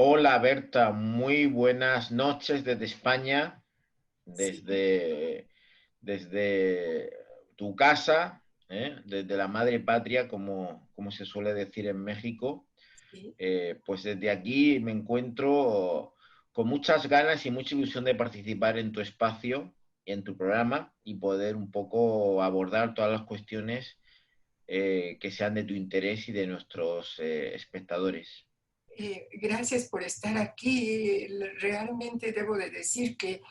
Hola Berta, muy buenas noches desde España, Sí, desde tu casa, desde la madre patria, como se suele decir en México. sí. Pues desde aquí me encuentro con muchas ganas y mucha ilusión de participar en tu espacio, en tu programa y poder un poco abordar todas las cuestiones que sean de tu interés y de nuestros espectadores. Gracias por estar aquí. Realmente debo de decir que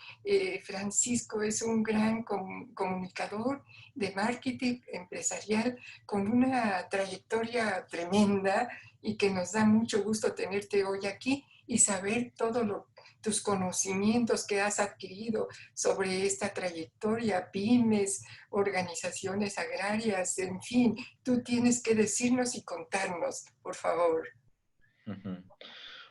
Francisco es un gran comunicador de marketing empresarial con una trayectoria tremenda y que nos da mucho gusto tenerte hoy aquí y saber tus conocimientos que has adquirido sobre esta trayectoria, pymes, organizaciones agrarias, en fin, tú tienes que decirnos y contarnos, por favor. Ujú.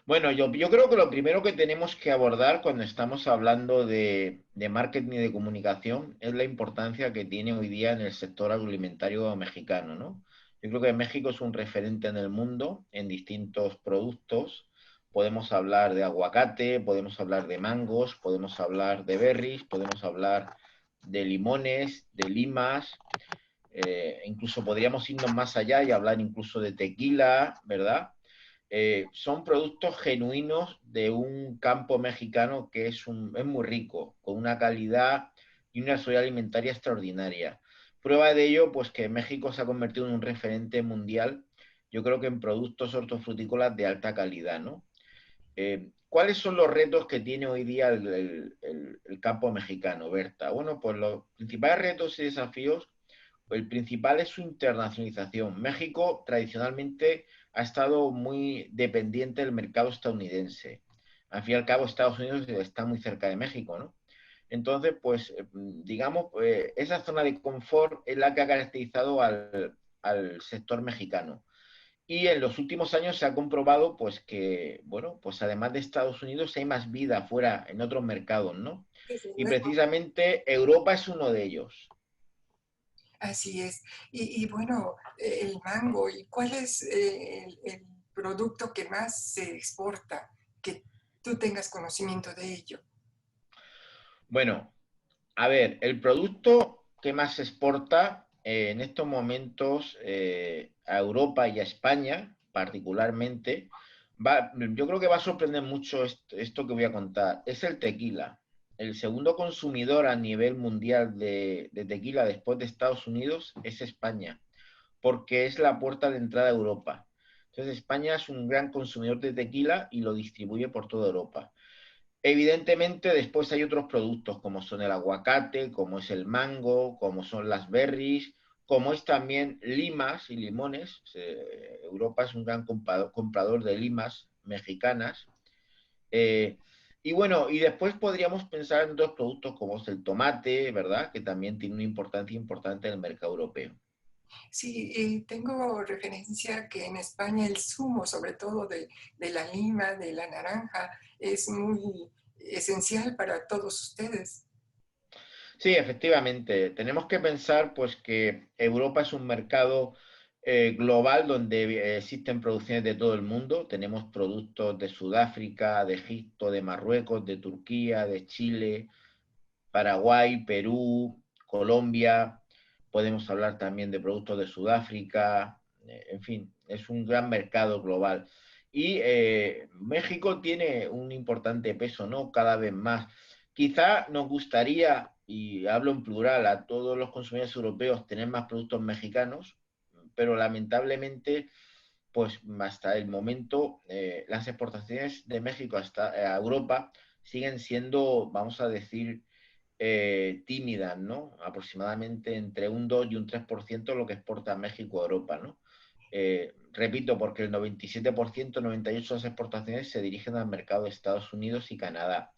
Bueno, yo creo que lo primero que tenemos que abordar cuando estamos hablando de marketing y de comunicación es la importancia que tiene hoy día en el sector agroalimentario mexicano, ¿no? Yo creo que México es un referente en el mundo en distintos productos. Podemos hablar de aguacate, podemos hablar de mangos, podemos hablar de berries, podemos hablar de limones, de limas, incluso podríamos irnos más allá y hablar incluso de tequila, ¿verdad? Son productos genuinos de un campo mexicano que es muy rico, con una calidad y una seguridad alimentaria extraordinaria. Prueba de ello, pues que México se ha convertido en un referente mundial, yo creo que en productos hortofrutícolas de alta calidad, ¿no? ¿Cuáles son los retos que tiene hoy día el campo mexicano, Berta? Bueno, pues los principales retos y desafíos, el principal es su internacionalización. México tradicionalmente ha estado muy dependiente del mercado estadounidense. Al fin y al cabo, Estados Unidos está muy cerca de México, ¿no? Entonces, pues, digamos, esa zona de confort es la que ha caracterizado al sector mexicano. Y en los últimos años se ha comprobado, pues, que, bueno, pues además de Estados Unidos hay más vida afuera en otros mercados, ¿no? Desde Y luego. precisamente Europa es uno de ellos. Así es. Y bueno, el mango, ¿y cuál es el producto que más se exporta? Que tú tengas conocimiento de ello. Bueno, a ver, el producto que más se exporta en estos momentos a Europa y a España, particularmente, yo creo que va a sorprender mucho esto que voy a contar. Es el tequila. El segundo consumidor a nivel mundial de tequila después de Estados Unidos es España, porque es la puerta de entrada a Europa. Entonces España es un gran consumidor de tequila y lo distribuye por toda Europa. Evidentemente, después hay otros productos como son el aguacate, como es el mango, como son las berries, como es también limas y limones. Europa es un gran comprador de limas mexicanas. Eh, y bueno, y después podríamos pensar en otros productos como es el tomate, ¿verdad? Que también tiene una importancia importante en el mercado europeo. Sí, tengo referencia que en España el zumo, sobre todo de la lima, de la naranja, es muy esencial para todos ustedes. Sí, efectivamente. Tenemos que pensar pues que Europa es un mercado global donde existen producciones de todo el mundo. Tenemos productos de Sudáfrica, de Egipto, de Marruecos, de Turquía, de Chile, Paraguay, Perú, Colombia. Podemos hablar también de productos de Sudáfrica. En fin, es un gran mercado global. Y México tiene un importante peso, ¿no? Cada vez más. Quizá nos gustaría, y hablo en plural, a todos los consumidores europeos tener más productos mexicanos, pero lamentablemente, pues hasta el momento, las exportaciones de México hasta Europa siguen siendo, vamos a decir, tímidas, ¿no? Aproximadamente entre un 2 y un 3% lo que exporta México a Europa, ¿no? Repito, porque el 97%, 98% de las exportaciones se dirigen al mercado de Estados Unidos y Canadá.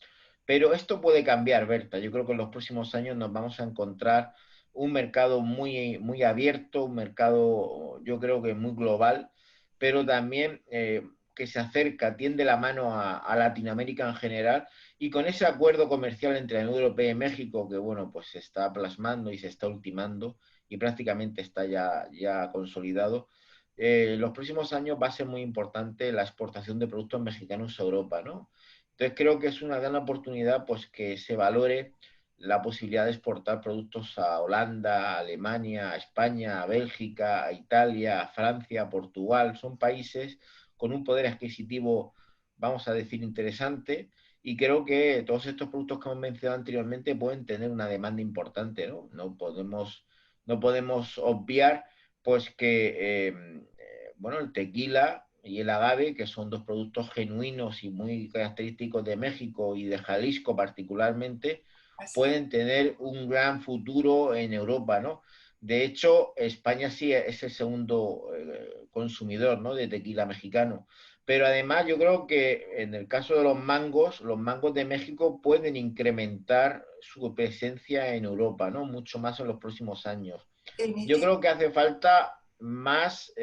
Pero esto puede cambiar, Berta. Yo creo que en los próximos años nos vamos a encontrar un mercado muy, muy abierto, un mercado, yo creo que muy global, pero también que se acerca, tiende la mano a Latinoamérica en general y con ese acuerdo comercial entre la Unión Europea y México, que bueno, pues se está plasmando y se está ultimando y prácticamente está ya consolidado, los próximos años va a ser muy importante la exportación de productos mexicanos a Europa, ¿no? Entonces creo que es una gran oportunidad pues que se valore la posibilidad de exportar productos a Holanda, a Alemania, a España, a Bélgica, a Italia, a Francia, a Portugal. Son países con un poder adquisitivo, vamos a decir, interesante, y creo que todos estos productos que hemos mencionado anteriormente pueden tener una demanda importante, ¿no? No podemos obviar pues que bueno, el tequila y el agave, que son dos productos genuinos y muy característicos de México y de Jalisco particularmente, Así pueden tener un gran futuro en Europa, ¿no? De hecho, España sí es el segundo consumidor, ¿no?, de tequila mexicano. Pero además yo creo que en el caso de los mangos de México pueden incrementar su presencia en Europa, ¿no? Mucho más en los próximos años. en Yo este creo que hace falta más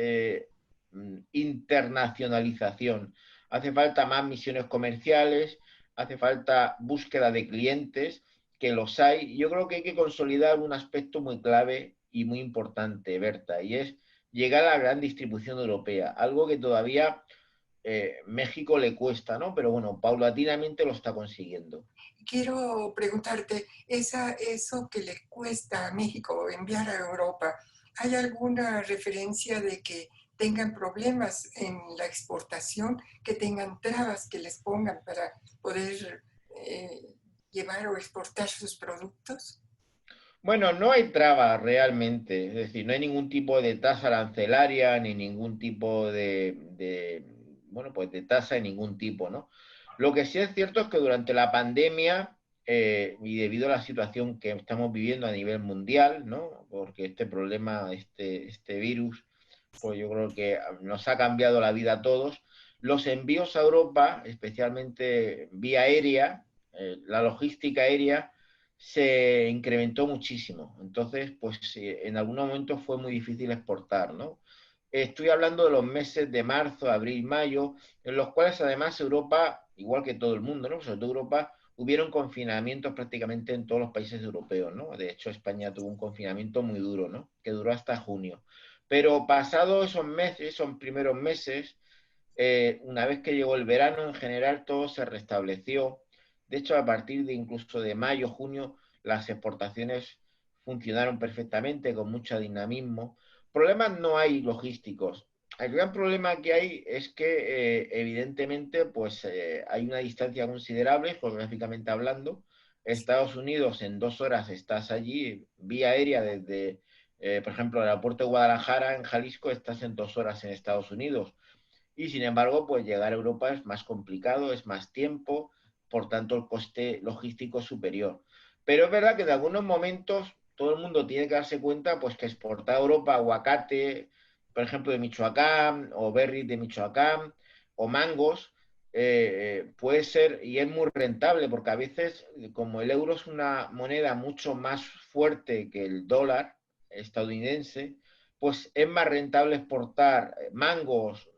internacionalización, hace falta más misiones comerciales, hace falta búsqueda de clientes, que los hay. Yo creo que hay que consolidar un aspecto muy clave y muy importante, Berta, y es llegar a la gran distribución europea, algo que todavía México le cuesta, ¿no? Pero bueno, paulatinamente lo está consiguiendo. quiero preguntarte, eso que le cuesta a México enviar a Europa, ¿hay alguna referencia de que tengan problemas en la exportación, que tengan trabas que les pongan para poder llevar o exportar sus productos? Bueno, no hay trabas realmente, es decir, no hay ningún tipo de tasa arancelaria ni ningún tipo bueno, pues de tasa de ningún tipo, ¿no? Lo que sí es cierto es que durante la pandemia y debido a la situación que estamos viviendo a nivel mundial, ¿no? Porque este problema, este virus, pues yo creo que nos ha cambiado la vida a todos. Los envíos a Europa, especialmente vía aérea, la logística aérea, se incrementó muchísimo. Entonces, pues en algunos momentos fue muy difícil exportar, ¿no? Estoy hablando de los meses de marzo, abril, mayo, en los cuales además Europa, igual que todo el mundo, ¿no? Sobre todo Europa, hubieron confinamientos prácticamente en todos los países europeos, ¿no? De hecho, España tuvo un confinamiento muy duro, ¿no? Que duró hasta junio. Pero pasado esos meses, esos primeros meses, una vez que llegó el verano, en general todo se restableció. De hecho, a partir de incluso de mayo, junio, las exportaciones funcionaron perfectamente, con mucho dinamismo. Problemas no hay logísticos. El gran problema que hay es que, evidentemente, pues hay una distancia considerable, geográficamente hablando. Estados Unidos en 2 horas estás allí, vía aérea desde, por ejemplo, el aeropuerto de Guadalajara, en Jalisco, estás en 2 horas en Estados Unidos. Y sin embargo, pues llegar a Europa es más complicado, es más tiempo, por tanto el coste logístico es superior. Pero es verdad que en algunos momentos todo el mundo tiene que darse cuenta pues que exportar a Europa aguacate, por ejemplo, de Michoacán, o berries de Michoacán, o mangos, puede ser y es muy rentable, porque a veces, como el euro es una moneda mucho más fuerte que el dólar estadounidense, pues es más rentable exportar mangos,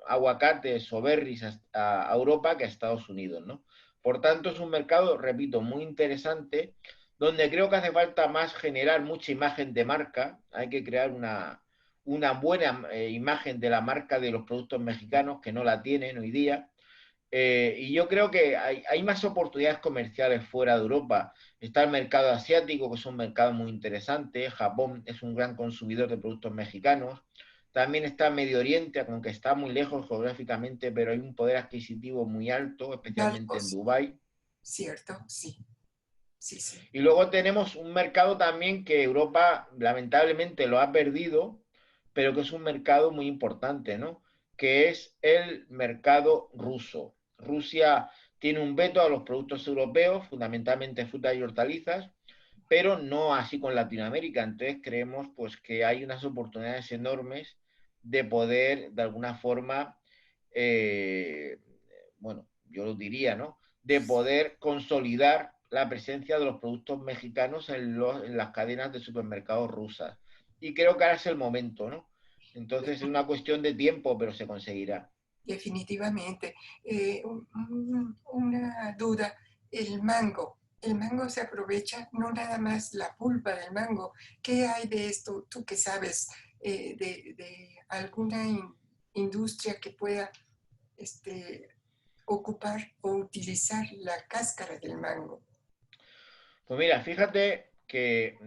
aguacates o berries a Europa que a Estados Unidos, ¿no? Por tanto, es un mercado, repito, muy interesante, donde creo que hace falta más generar mucha imagen de marca. Hay que crear una buena imagen de la marca de los productos mexicanos, que no la tienen hoy día. Y yo creo que hay más oportunidades comerciales fuera de Europa. Está el mercado asiático, que es un mercado muy interesante. Japón es un gran consumidor de productos mexicanos. También está Medio Oriente, aunque está muy lejos geográficamente, pero hay un poder adquisitivo muy alto, especialmente en Galgos, Dubái. ¿cierto? Sí, sí, sí. Y luego tenemos un mercado también que Europa lamentablemente lo ha perdido, pero que es un mercado muy importante, ¿no? Que es el mercado ruso. Rusia tiene un veto a los productos europeos, fundamentalmente frutas y hortalizas, pero no así con Latinoamérica. Entonces creemos pues que hay unas oportunidades enormes de poder, de alguna forma, eh, bueno, yo lo diría, ¿no? De poder consolidar la presencia de los productos mexicanos en las cadenas de supermercados rusas. Y creo que ahora es el momento, ¿no? Entonces es una cuestión de tiempo, pero se conseguirá. Definitivamente. Una duda, el mango se aprovecha no nada más la pulpa del mango. ¿Qué hay de esto? Tú que sabes, de alguna industria que pueda este, ocupar o utilizar la cáscara del mango? Pues mira, fíjate que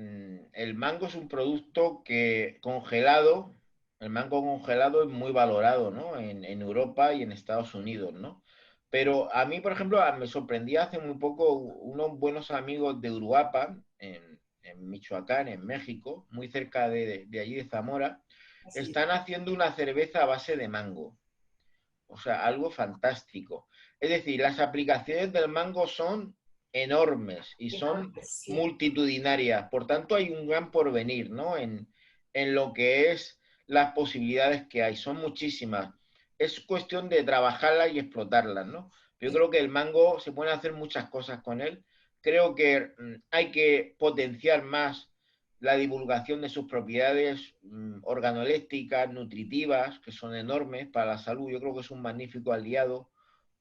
el mango es un producto que congelado, el mango congelado es muy valorado, ¿no? En Europa y en Estados Unidos, ¿no? Pero a mí, por ejemplo, me sorprendía hace muy poco unos buenos amigos de Uruapan, en Michoacán, en México, muy cerca de allí de Zamora, Así es. están haciendo una cerveza a base de mango. O sea, algo fantástico. Es decir, las aplicaciones del mango son enormes y son Enorme, sí. multitudinarias. Por tanto, hay un gran porvenir, ¿no? En lo que es las posibilidades que hay. Son muchísimas. Es cuestión de trabajarlas y explotarlas, ¿no? Yo creo que el mango se pueden hacer muchas cosas con él. Creo que hay que potenciar más la divulgación de sus propiedades organolépticas, nutritivas, que son enormes para la salud. Yo creo que es un magnífico aliado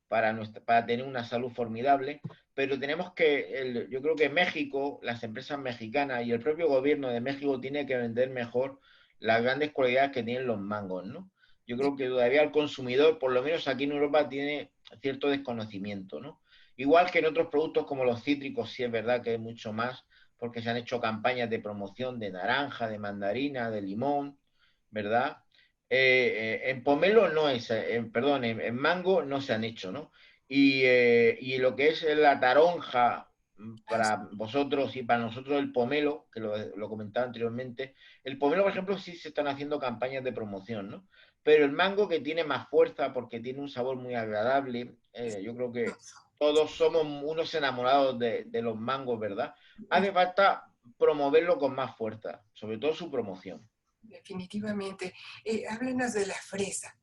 para tener una salud formidable, pero tenemos que, yo creo que México, las empresas mexicanas y el propio gobierno de México tiene que vender mejor las grandes cualidades que tienen los mangos, ¿no? Yo creo que todavía el consumidor, por lo menos aquí en Europa, tiene cierto desconocimiento, ¿no? Igual que en otros productos como los cítricos, sí es verdad que hay mucho más, porque se han hecho campañas de promoción de naranja, de mandarina, de limón, ¿verdad? En pomelo no es, perdón, en mango no se han hecho, ¿no? Y lo que es la taronja, para vosotros y para nosotros el pomelo, que lo comentaba anteriormente, el pomelo, por ejemplo, sí se están haciendo campañas de promoción, ¿no? Pero el mango que tiene más fuerza porque tiene un sabor muy agradable, yo creo que todos somos unos enamorados de los mangos, ¿verdad? Hace falta promoverlo con más fuerza, sobre todo su promoción. Definitivamente. Háblenos de la fresa.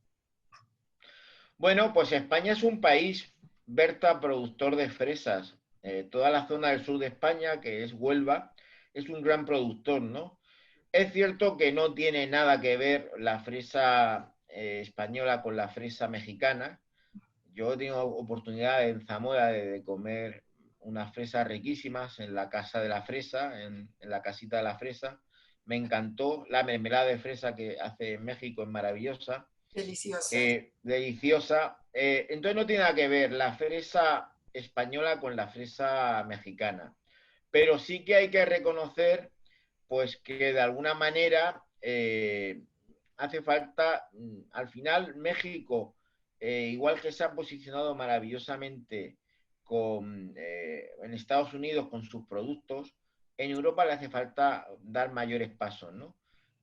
Bueno, pues España es un país, Berta, productor de fresas. Toda la zona del sur de España, que es Huelva, es un gran productor, ¿no? Es cierto que no tiene nada que ver la fresa española con la fresa mexicana. Yo he tenido oportunidad en Zamora de comer unas fresas riquísimas en la casa de la fresa, en la casita de la fresa. Me encantó. La mermelada de fresa que hace en México es maravillosa, Deliciosa. deliciosa. Entonces no tiene nada que ver la fresa española con la fresa mexicana. Pero sí que hay que reconocer, pues que de alguna manera hace falta, al final México, igual que se ha posicionado maravillosamente en Estados Unidos con sus productos, en Europa le hace falta dar mayores pasos, ¿no?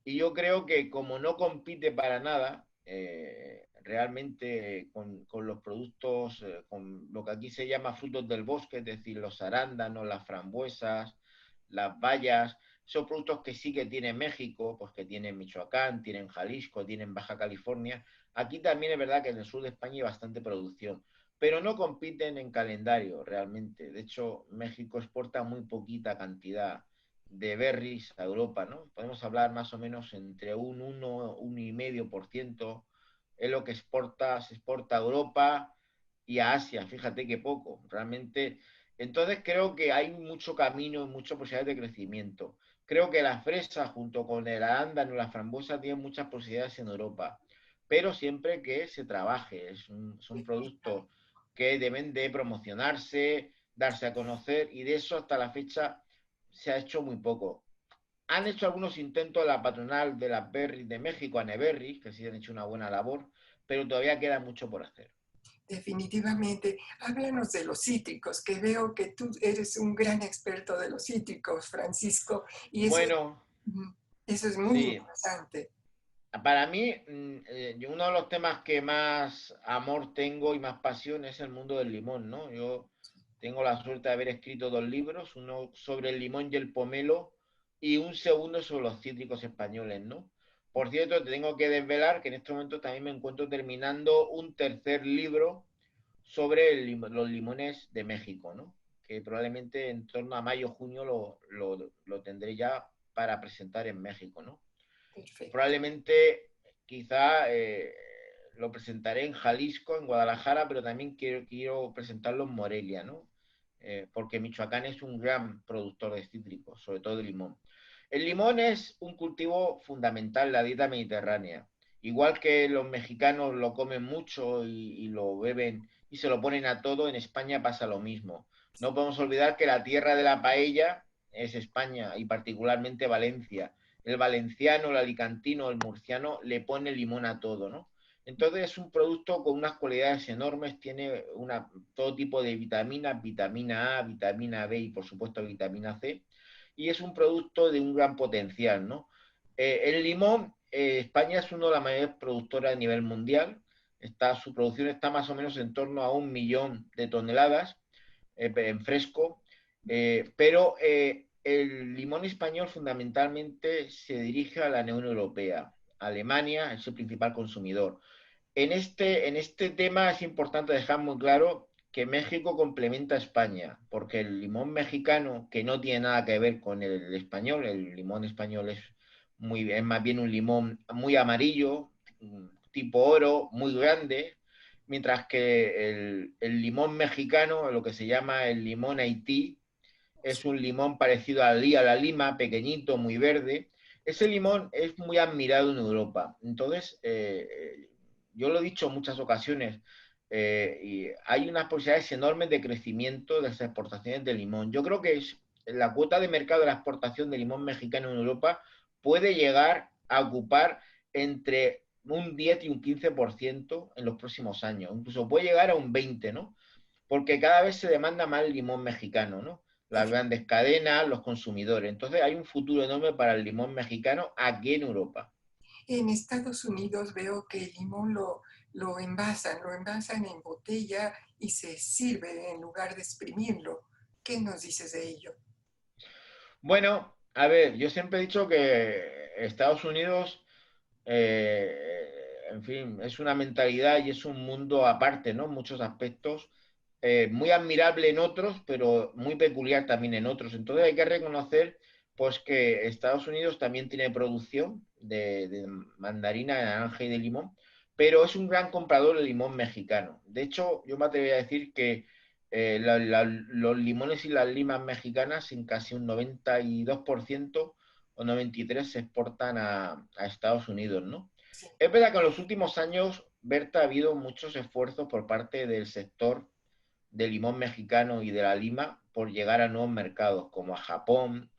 Y yo creo que como no compite para nada, realmente con los productos, con lo que aquí se llama frutos del bosque, es decir, los arándanos, las frambuesas, las bayas, son productos que sí que tiene México, pues que tiene Michoacán, tienen Jalisco, tienen Baja California. Aquí también es verdad que en el sur de España hay bastante producción, pero no compiten en calendario realmente. De hecho, México exporta muy poquita cantidad de berries a Europa, ¿no? Podemos hablar más o menos entre un 1,5% es lo que se exporta a Europa y a Asia, fíjate que poco, realmente. Entonces creo que hay mucho camino y muchas posibilidades de crecimiento. Creo que la fresa junto con el arándano y la frambuesa tienen muchas posibilidades en Europa, pero siempre que se trabaje, son productos que deben de promocionarse, darse a conocer y de eso hasta la fecha se ha hecho muy poco. Han hecho algunos intentos la patronal de las berries de México, Aneberry, que sí han hecho una buena labor, pero todavía queda mucho por hacer. Definitivamente. Háblanos de los cítricos, que veo que tú eres un gran experto de los cítricos, Francisco, y Bueno, eso es muy sí, interesante. para mí uno de los temas que más amor tengo y más pasión es el mundo del limón, ¿no? Yo tengo la suerte de haber escrito dos libros, uno sobre el limón y el pomelo y un segundo sobre los cítricos españoles, ¿no? Por cierto, te tengo que desvelar que en este momento también me encuentro terminando un tercer libro sobre los limones de México, ¿no? Que probablemente en torno a mayo, junio lo tendré ya para presentar en México, ¿no? Perfecto. Probablemente quizá lo presentaré en Jalisco, en Guadalajara, pero también quiero presentarlo en Morelia, ¿no? Porque Michoacán es un gran productor de cítricos, sobre todo de limón. El limón es un cultivo fundamental en la dieta mediterránea. Igual que los mexicanos lo comen mucho y lo beben y se lo ponen a todo, en España pasa lo mismo. No podemos olvidar que la tierra de la paella es España y particularmente Valencia. El valenciano, el alicantino, el murciano le pone limón a todo, ¿no? Entonces es un producto con unas cualidades enormes, tiene todo tipo de vitaminas, vitamina A, vitamina B y por supuesto vitamina C, y es un producto de un gran potencial, ¿no? El limón, España es uno de las mayores productoras a nivel mundial, su producción está más o menos en torno a 1 millón de toneladas en fresco, pero el limón español fundamentalmente se dirige a la Unión Europea. Alemania es el principal consumidor. En este tema es importante dejar muy claro que México complementa a España, porque el limón mexicano, que no tiene nada que ver con el español, el limón español es más bien un limón muy amarillo, tipo oro, muy grande, mientras que el limón mexicano, lo que se llama el limón Haití, es un limón parecido a la lima, pequeñito, muy verde. Ese limón es muy admirado en Europa. Entonces, yo lo he dicho en muchas ocasiones, y hay unas posibilidades enormes de crecimiento de las exportaciones de limón. Yo creo que la cuota de mercado de la exportación de limón mexicano en Europa puede llegar a ocupar entre un 10 y un 15% en los próximos años. Incluso puede llegar a un 20%, ¿no? Porque cada vez se demanda más el limón mexicano, ¿no? Las grandes cadenas, los consumidores. Entonces hay un futuro enorme para el limón mexicano aquí en Europa. En Estados Unidos veo que el limón lo envasan en botella y se sirve en lugar de exprimirlo. ¿Qué nos dices de ello? Bueno, a ver, yo siempre he dicho que Estados Unidos, en fin, es una mentalidad y es un mundo aparte, ¿no? En muchos aspectos, muy admirable en otros, pero muy peculiar también en otros. Entonces hay que reconocer, pues, que Estados Unidos también tiene producción de mandarina, de naranja y de limón, pero es un gran comprador de limón mexicano. De hecho, yo me atrevería a decir que los limones y las limas mexicanas en casi un 92% o 93% se exportan a Estados Unidos, ¿no? Sí. Es verdad que en los últimos años, Berta, ha habido muchos esfuerzos por parte del sector del limón mexicano y de la lima por llegar a nuevos mercados, como a Japón,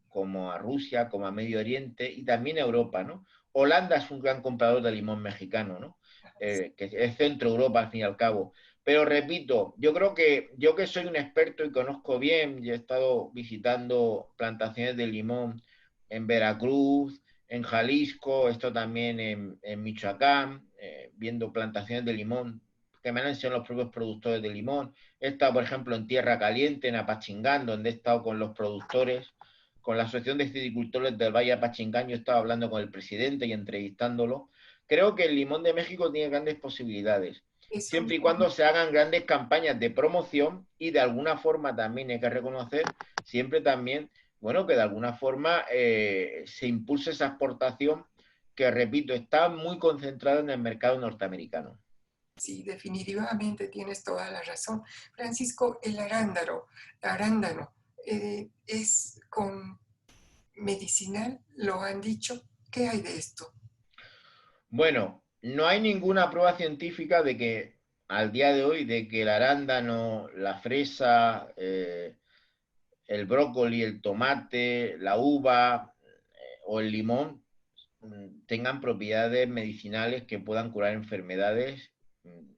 como a Rusia, como a Medio Oriente y también a Europa, ¿no? Holanda es un gran comprador de limón mexicano, ¿no? Que es centro Europa al fin y al cabo. Pero repito, yo creo que yo que soy un experto y conozco bien, y he estado visitando plantaciones de limón en Veracruz, en Jalisco, esto también en Michoacán, viendo plantaciones de limón que me han enseñado los propios productores de limón. He estado, por ejemplo, en Tierra Caliente, en Apachingán, donde he estado con los productores, con la Asociación de Citricultores del Valle Apachingán. Yo he estado hablando con el presidente y entrevistándolo. Creo que el limón de México tiene grandes posibilidades, Eso siempre y mismo. cuando se hagan grandes campañas de promoción y de alguna forma también hay que reconocer, siempre también, bueno, que de alguna forma se impulse esa exportación que, repito, está muy concentrada en el mercado norteamericano. Sí, definitivamente tienes toda la razón. Francisco, el arándano, es con medicinal, lo han dicho. ¿Qué hay de esto? Bueno, no hay ninguna prueba científica de que al día de hoy, de que el arándano, la fresa, el brócoli, el tomate, la uva o el limón tengan propiedades medicinales que puedan curar enfermedades.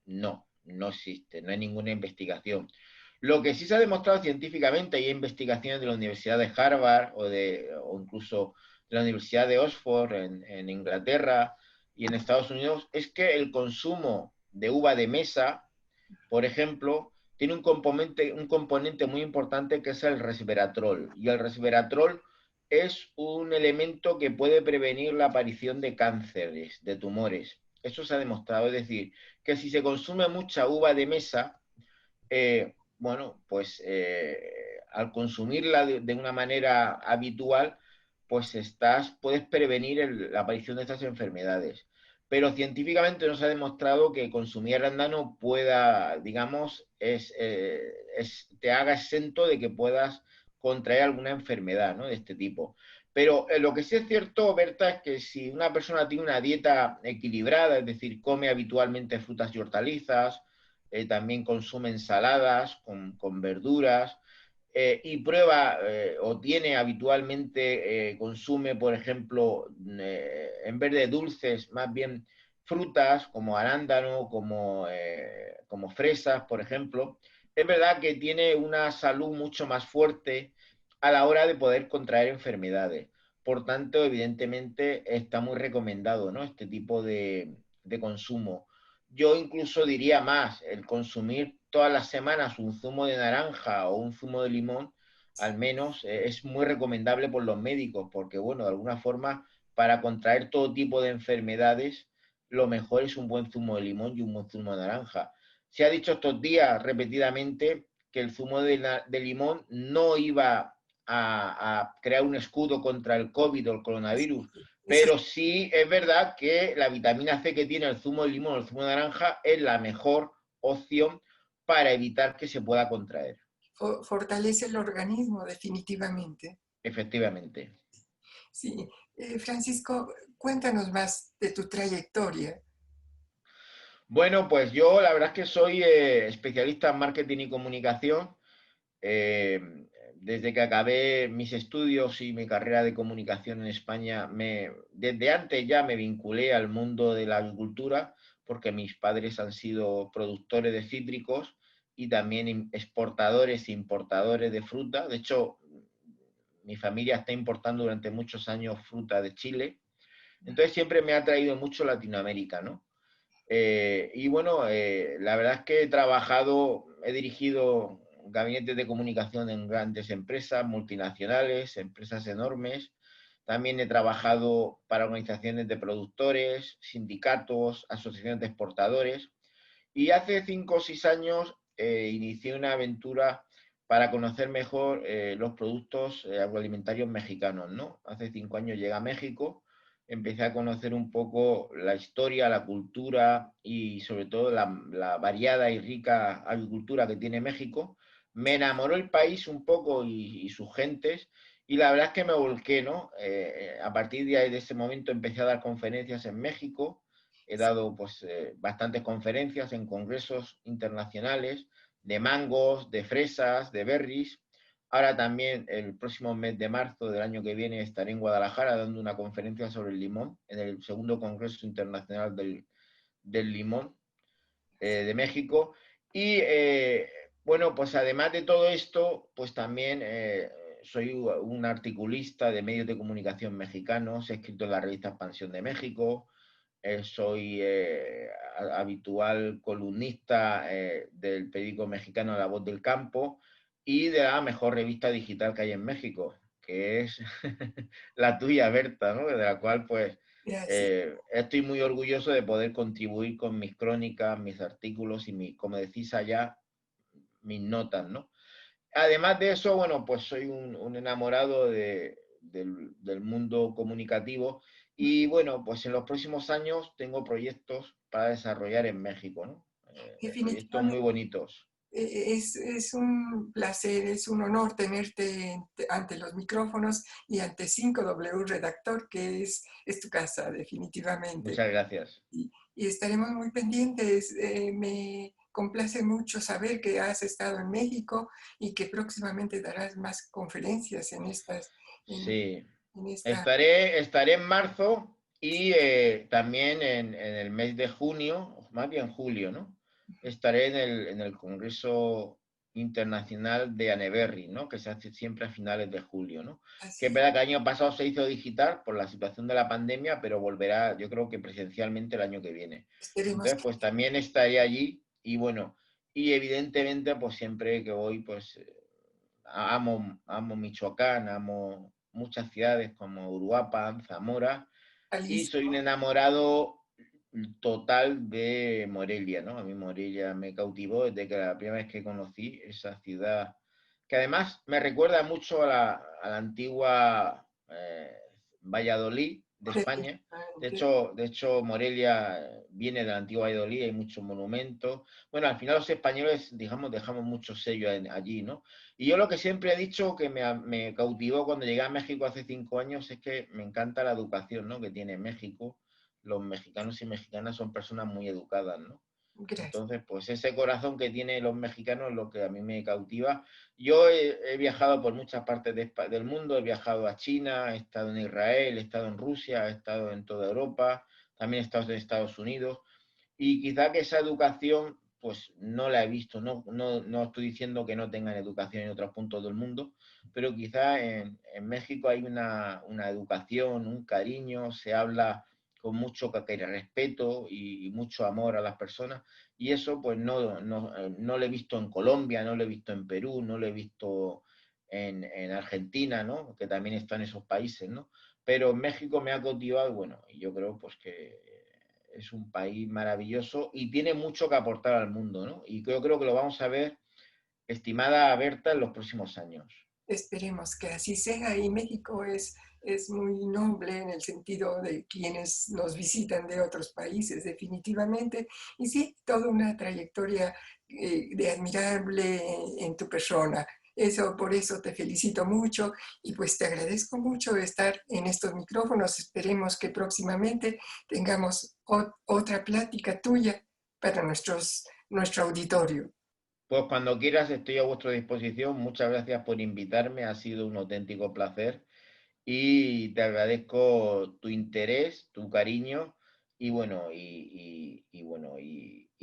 No, no existe, no hay ninguna investigación. Lo que sí se ha demostrado científicamente, y hay investigaciones de la Universidad de Harvard o incluso de la Universidad de Oxford en Inglaterra y en Estados Unidos, es que el consumo de uva de mesa, por ejemplo, tiene un componente muy importante que es el resveratrol. Y el resveratrol es un elemento que puede prevenir la aparición de cánceres, de tumores. Eso se ha demostrado. Es decir, que si se consume mucha uva de mesa, bueno, pues al consumirla de una manera habitual, pues puedes prevenir la aparición de estas enfermedades. Pero científicamente no se ha demostrado que consumir arándano pueda, digamos, te haga exento de que puedas contraer alguna enfermedad, ¿no? De este tipo. Pero lo que sí es cierto, Berta, es que si una persona tiene una dieta equilibrada, es decir, come habitualmente frutas y hortalizas, también consume ensaladas con verduras, y prueba o tiene habitualmente, consume, por ejemplo, en vez de dulces, más bien frutas como arándano, como fresas, por ejemplo, es verdad que tiene una salud mucho más fuerte a la hora de poder contraer enfermedades. Por tanto, evidentemente está muy recomendado, ¿no? Este tipo de consumo. Yo incluso diría más, el consumir todas las semanas un zumo de naranja o un zumo de limón, al menos es muy recomendable por los médicos, porque bueno, de alguna forma, para contraer todo tipo de enfermedades, lo mejor es un buen zumo de limón y un buen zumo de naranja. Se ha dicho estos días repetidamente que el zumo de limón no iba a crear un escudo contra el COVID o el coronavirus, Eso pero sí es verdad que la vitamina C que tiene el zumo de limón o el zumo de naranja es la mejor opción para evitar que se pueda contraer. fortalece el organismo definitivamente. Efectivamente. Sí. Francisco, cuéntanos más de tu trayectoria. Bueno, pues yo la verdad es que soy especialista en marketing y comunicación. Eh, Desde que acabé mis estudios y mi carrera de comunicación en España, desde antes ya me vinculé al mundo de la agricultura, porque mis padres han sido productores de cítricos y también exportadores e importadores de fruta. De hecho, mi familia está importando durante muchos años fruta de Chile. Entonces siempre me ha atraído mucho Latinoamérica, ¿no? Y bueno, la verdad es que he dirigido gabinetes de comunicación en grandes empresas, multinacionales, empresas enormes. También he trabajado para organizaciones de productores, sindicatos, asociaciones de exportadores. Y hace 5 o 6 años inicié una aventura para conocer mejor los productos agroalimentarios mexicanos, ¿no? Hace 5 años llegué a México, empecé a conocer un poco la historia, la cultura y sobre todo la variada y rica agricultura que tiene México. Me enamoró el país un poco y sus gentes y la verdad es que me volqué, ¿no? A partir de ese momento empecé a dar conferencias en México. He dado pues bastantes conferencias en congresos internacionales de mangos, de fresas, de berries. Ahora también el próximo mes de marzo del año que viene estaré en Guadalajara dando una conferencia sobre el limón en el segundo Congreso Internacional del Limón de México. Y bueno, pues además de todo esto, pues también soy un articulista de medios de comunicación mexicanos, he escrito en la revista Expansión de México, soy habitual columnista del periódico mexicano La Voz del Campo y de la mejor revista digital que hay en México, que es la tuya, Berta, ¿no? De la cual pues Gracias. estoy muy orgulloso de poder contribuir con mis crónicas, mis artículos y como decís allá, mis notas, ¿no? Además de eso, bueno, pues soy un enamorado del mundo comunicativo y bueno, pues en los próximos años tengo proyectos para desarrollar en México, ¿no? Proyectos muy Definitivamente bonitos. es un placer, es un honor tenerte ante los micrófonos y ante 5W Redactor, que es tu casa, definitivamente. Muchas gracias. Y estaremos muy pendientes. Me complace mucho saber que has estado en México y que próximamente darás más conferencias Sí, en esta. estaré en marzo y también en el mes de junio, más bien julio, ¿no? Estaré en el Congreso Internacional de Aneberry, ¿no? Que se hace siempre a finales de julio, ¿no? Que es Así, verdad que el año pasado se hizo digital por la situación de la pandemia, pero volverá, yo creo que presencialmente el año que viene. esperemos Entonces, que pues también estaré allí y bueno, y evidentemente, pues siempre que voy, pues amo Michoacán, amo muchas ciudades como Uruapan, Zamora, y soy un Jalisco. enamorado total de Morelia, ¿no? A mí Morelia me cautivó desde que la primera vez que conocí esa ciudad, que además me recuerda mucho a la antigua Valladolid, de España. De hecho, Morelia viene de la antigua Valladolid, hay muchos monumentos. Bueno, al final los españoles, digamos, dejamos muchos sellos allí, ¿no? Y yo lo que siempre he dicho que me cautivó cuando llegué a México hace 5 años es que me encanta la educación, ¿no? Que tiene México. Los mexicanos y mexicanas son personas muy educadas, ¿no? Gracias. Entonces, pues ese corazón que tienen los mexicanos es lo que a mí me cautiva. Yo he viajado por muchas partes del mundo, he viajado a China, he estado en Israel, he estado en Rusia, he estado en toda Europa, también he estado en Estados Unidos, y quizá que esa educación pues no la he visto, no estoy diciendo que no tengan educación en otros puntos del mundo, pero quizá en México hay una educación, un cariño, se habla con mucho respeto y mucho amor a las personas, y eso pues no lo he visto en Colombia, no lo he visto en Perú, no lo he visto en Argentina, ¿no? Que también están esos países, ¿no? Pero México me ha cautivado, bueno, y yo creo pues que es un país maravilloso y tiene mucho que aportar al mundo, ¿no? Y yo creo que lo vamos a ver, estimada Berta, en los próximos años. Esperemos que así sea. Y México es muy noble en el sentido de quienes nos visitan de otros países, definitivamente. Y sí, toda una trayectoria de admirable en tu persona. Por eso te felicito mucho y pues te agradezco mucho de estar en estos micrófonos. Esperemos que próximamente tengamos otra plática tuya para nuestro auditorio. Pues cuando quieras estoy a vuestra disposición. Muchas gracias por invitarme, ha sido un auténtico placer y te agradezco tu interés, tu cariño y bueno, y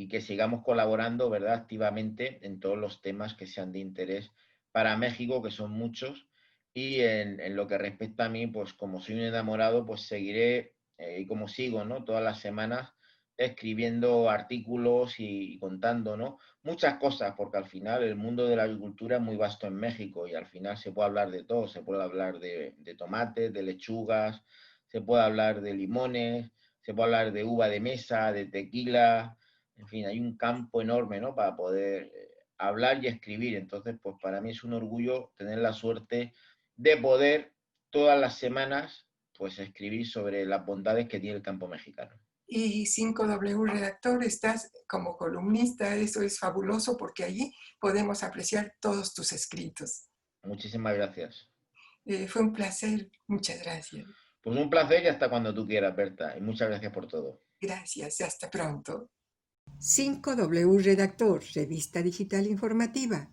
que sigamos colaborando, ¿verdad? Activamente en todos los temas que sean de interés para México, que son muchos. Y en lo que respecta a mí, pues como soy un enamorado, pues seguiré, y como sigo, ¿no? Todas las semanas escribiendo artículos y contando, ¿no? Muchas cosas, porque al final el mundo de la agricultura es muy vasto en México y al final se puede hablar de todo, se puede hablar de tomates, de lechugas, se puede hablar de limones, se puede hablar de uva de mesa, de tequila, en fin, hay un campo enorme, ¿no? Para poder hablar y escribir. Entonces, pues para mí es un orgullo tener la suerte de poder todas las semanas, pues escribir sobre las bondades que tiene el campo mexicano. Y 5W Redactor, estás como columnista, eso es fabuloso porque allí podemos apreciar todos tus escritos. Muchísimas gracias. Fue un placer, muchas gracias. Pues un placer y hasta cuando tú quieras, Berta. Y muchas gracias por todo. Gracias, hasta pronto. 5W Redactor, revista digital informativa.